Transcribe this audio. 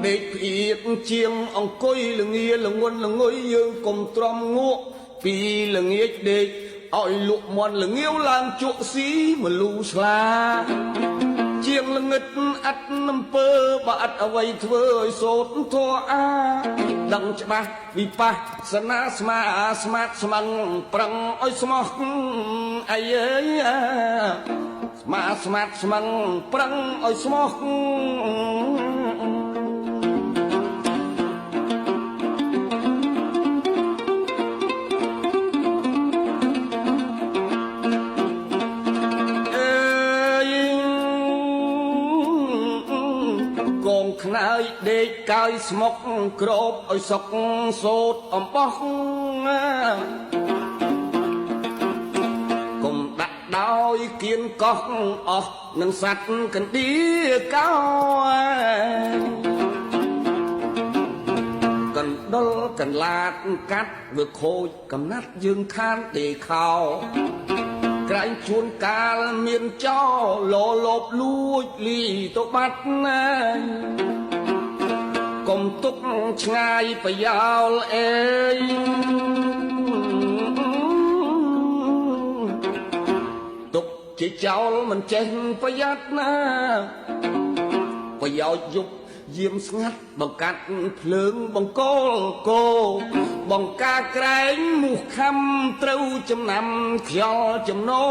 ដេកភ្អៀតជាងអង្គុយល្ងាល្ងន់ល្ងុយយើងកុំទ្រាំងក់ពីល្ងាចដេកឲ្យលក់មន់ល្ងាវឡើងជក់ស៊ីមលូស្លាជាងល្ងិតអត់អំពើបើអត់អ្វីធ្វើឲ្យសូត្រធរអាដឹងច្បាស់វិបស្សនាស្មាស្មាតស្មឹងប្រឹងឲ្យស្មោះអីអើយស្មាស្មាតស្មឹងប្រឹងឲ្យស្មោះខ្នើយដេកកាយស្មុកក្របឲ្យសុកសូតអំបោះកុំដាក់ដោយគៀនកោះអស់នឹងសัตว์កណ្ដៀកោកណ្ដុលកន្លាតកាត់វាខូចកំណាត់យើងខានដេខោក្រែងជួនកាលមានចោលលបលួចលីទៅបាត់ណាកុំទុកឆ្ងាយប្រយោលអេយទុកជាចោលមិនចេះប្រយ័ត្នណាប្រយោជន៍យុបយាមស្ងាត់បង្កាត់ភ្លើងបង្គោលគោបង្ការក្រែងមុខខំត្រូវចំណាំខ្យល់ចំណោ